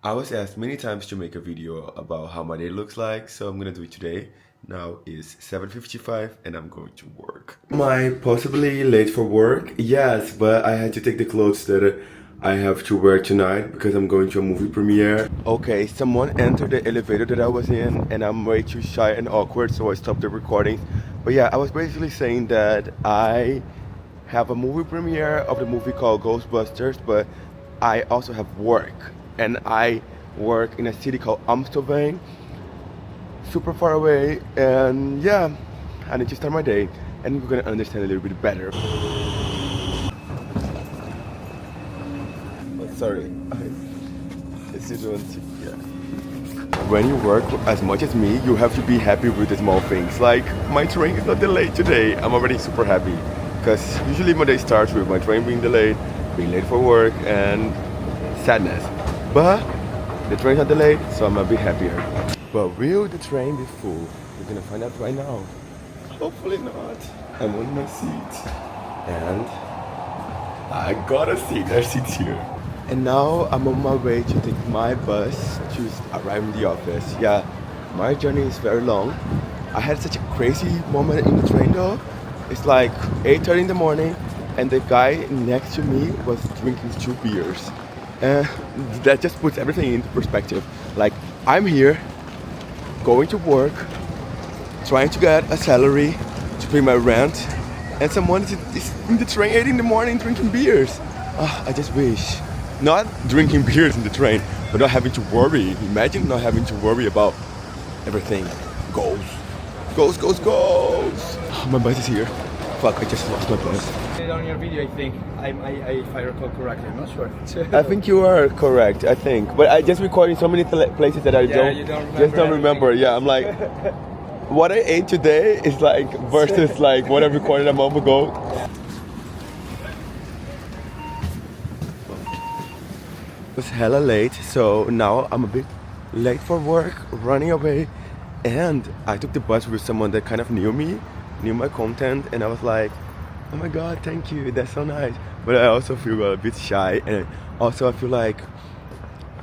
I was asked many times to make a video about how my day looks like, so I'm gonna do it today. Now is 7:55 and I'm going to work. Am I possibly late for work? Yes, but I had to take the clothes that I have to wear tonight because I'm going to a movie premiere. Okay, someone entered the elevator that I was in and I'm way too shy and awkward, so I stopped the recording. But yeah, I was basically saying that I have a movie premiere of the movie called Ghostbusters, but I also have work. And I work in a city called Amstelveen, super far away. And yeah, I need to start my day and we're gonna understand a little bit better. Oh, sorry. Yeah. When you work as much as me, you have to be happy with the small things. Like, my train is not delayed today. I'm already super happy. Because usually my day starts with my train being delayed, being late for work, and sadness. But the train's not delayed, so I'm a bit happier. But will the train be full? We're gonna find out right now. Hopefully not. I'm on my seat. And I got a seat. There's seats here. And now I'm on my way to take my bus to arrive in the office. Yeah, my journey is very long. I had such a crazy moment in the train though. It's like 8:30 in the morning and the guy next to me was drinking 2 beers. That just puts everything into perspective. Like, I'm here, going to work, trying to get a salary to pay my rent, and someone is in the train 8 in the morning drinking beers. I just wish. Not drinking beers in the train, but not having to worry. Imagine not having to worry about everything. Goes. My bus is here. Fuck, I just lost my bus. On your video, I think, if I recall correctly, I'm not sure. I think you are correct, I think. But I just recording so many places that I you don't just don't remember. Yeah, I'm like, what I ate today is like versus like what I recorded a month ago. It was hella late, so now I'm a bit late for work, running away. And I took the bus with someone that kind of knew me, knew my content, and I was like, oh my god, thank you, that's so nice. But I also feel a bit shy, and also I feel like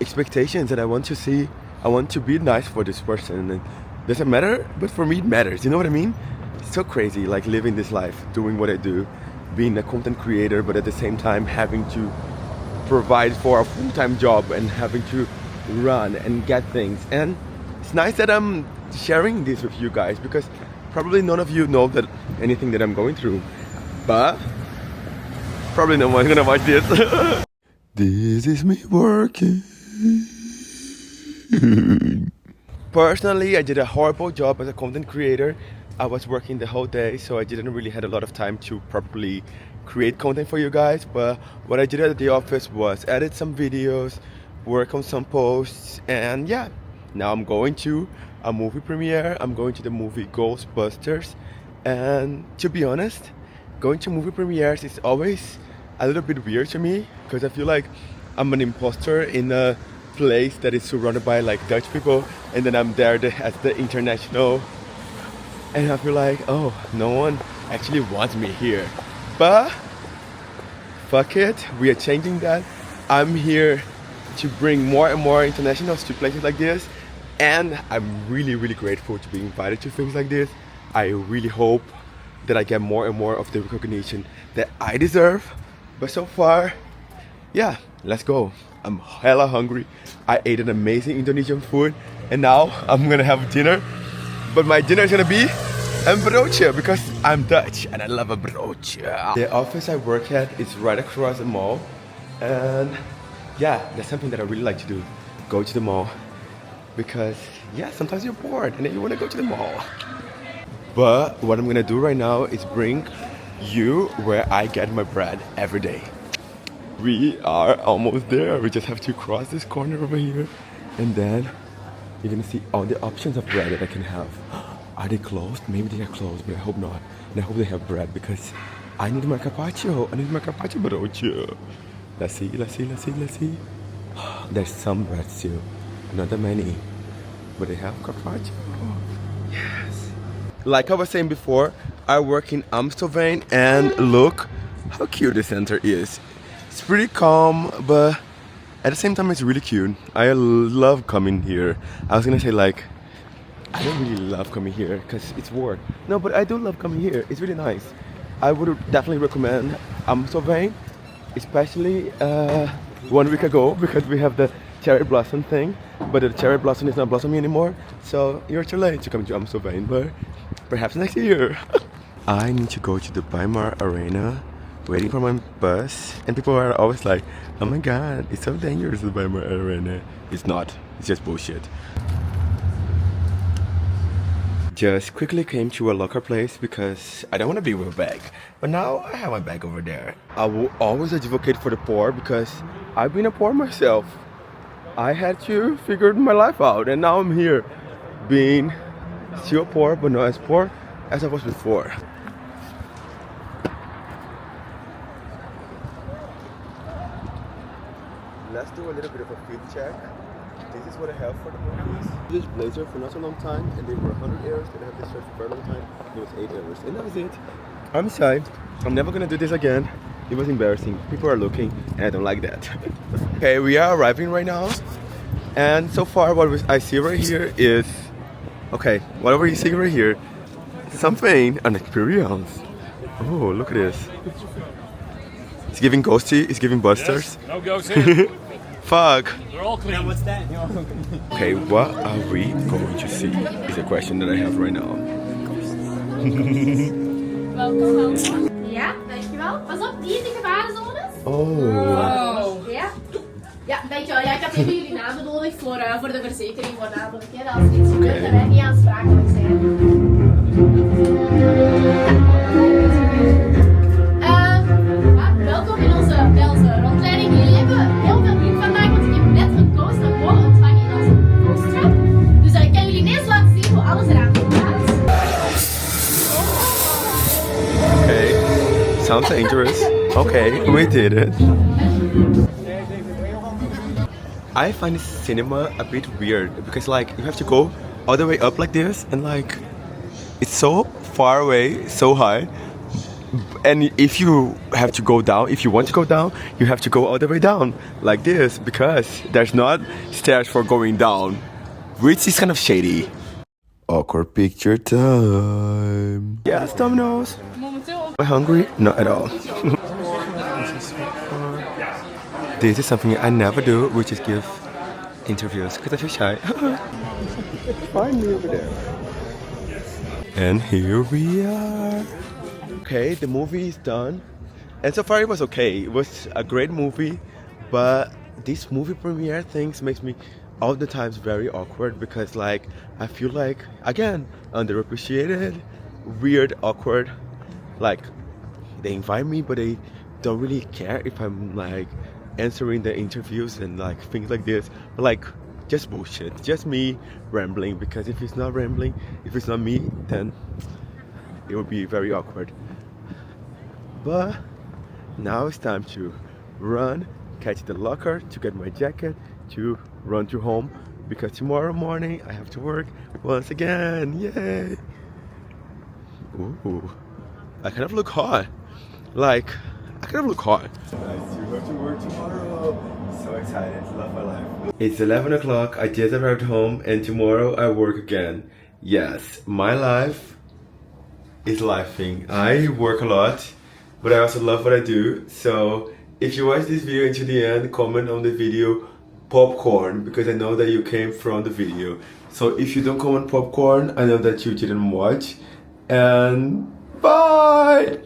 expectations that I want to be nice for this person, and doesn't matter, but for me it matters, you know what I mean? It's so crazy, like living this life, doing what I do, being a content creator, but at the same time having to provide for a full-time job and having to run and get things. And it's nice that I'm sharing this with you guys because probably none of you know that anything that I'm going through. But probably no one's gonna watch this. This is me working. Personally, I did a horrible job as a content creator. I was working the whole day, so I didn't really had a lot of time to properly create content for you guys. But what I did at the office was edit some videos, work on some posts, and yeah. Now I'm going to a movie premiere. I'm going to the movie Ghostbusters. And to be honest, going to movie premieres is always a little bit weird to me because I feel like I'm an imposter in a place that is surrounded by like Dutch people, and then I'm there as the international, and I feel like, oh, no one actually wants me here. But fuck it, we are changing that. I'm here to bring more and more internationals to places like this, and I'm really grateful to be invited to things like this. I really hope that I get more and more of the recognition that I deserve. But so far, yeah, let's go. I'm hella hungry. I ate an amazing Indonesian food and now I'm gonna have dinner. But my dinner is gonna be a broodje because I'm Dutch and I love a broodje. The office I work at is right across the mall, and yeah, that's something that I really like to do. Go to the mall because yeah, sometimes you're bored and then you wanna go to the mall. But what I'm gonna do right now is bring you where I get my bread every day. We are almost there. We just have to cross this corner over here, and then you're gonna see all the options of bread that I can have. Are they closed? Maybe they are closed, but I hope not. And I hope they have bread because I need my carpaccio. I need my carpaccio broodje. Let's see. There's some bread too, not that many, but they have carpaccio. Yes. Like I was saying before, I work in Amstelveen, and look how cute the center is. It's pretty calm, but At the same time, it's really cute. I love coming here. I was gonna say like, I don't really love coming here because it's work. No, but I do love coming here. It's really nice. I would definitely recommend Amstelveen, especially 1 week ago because we have the cherry blossom thing. But the cherry blossom is not blossoming anymore, so you're too late to come to Amstelveen. But perhaps next year. I need to go to the Weimar Arena, waiting for my bus, and people are always like, "Oh my God, it's so dangerous the Weimar Arena." It's not. It's just bullshit. Just quickly came to a locker place because I don't want to be with a bag. But now I have my bag over there. I will always advocate for the poor because I've been a poor myself. I had to figure my life out and now I'm here being still poor but not as poor as I was before. Let's do a little bit of a fit check. This is what I have for the movies. This blazer for not so long time, and they were 100 euros. Then I have this shirt for a very long time. It was 8 euros, and that was it. I'm shy. I'm never gonna do this again. It was embarrassing. People are looking, and I don't like that. Okay, we are arriving right now, and so far what I see right here is, okay, whatever you see right here, something, an experience. Oh, look at this. It's giving ghosty. It's giving busters. Yes, no ghosts here. Fuck. They're all clean. What's that? Okay, what are we going to see? Is a question that I have right now. Welkom. Ja, dankjewel. Pas op, die is de gevarenzones. Oh. Ja. Ja, dankjewel. Ja, ik had even jullie namen nodig voor de verzekering voornamelijk. Hè. Dat als er iets gebeurt, dat wij niet aansprakelijk zijn. Welkom bij onze rondleiding. Jullie hebben heel veel geluk vandaag, want ik heb net een coaster mogen ontvangen in onze coaster. Dus ik kan jullie ineens laten zien hoe alles eraan toe gaat. Okay. Sounds dangerous. Okay, we did it. I find cinema a bit weird because like you have to go all the way up like this and like it's so far away, so high. And if you have to go down, if you want to go down, you have to go all the way down like this because there's not stairs for going down, which is kind of shady. Awkward picture time. Yes, Domino's. Am I hungry? Not at all. This is something I never do, which is give interviews because I feel shy. Find me over there. And here we are. Okay, the movie is done. And so far it was okay. It was a great movie, but this movie premiere things makes me all the times very awkward because like I feel like again underappreciated, weird, awkward. Like they invite me but they don't really care if I'm like answering the interviews and like things like this. But like just bullshit. Just me rambling because if it's not rambling, if it's not me, then it would be very awkward. But now it's time to run, catch the locker to get my jacket, to run to home because tomorrow morning I have to work once again. Yay! Ooh, I kind of look hot. Like, I kind of look hot. I still have to work tomorrow. So excited, love my life. It's 11 o'clock, I just arrived home and tomorrow I work again. Yes, my life is lifing. I work a lot, but I also love what I do. So if you watch this video until the end, comment on the video popcorn because I know that you came from the video. So if you don't comment popcorn, I know that you didn't watch. And bye!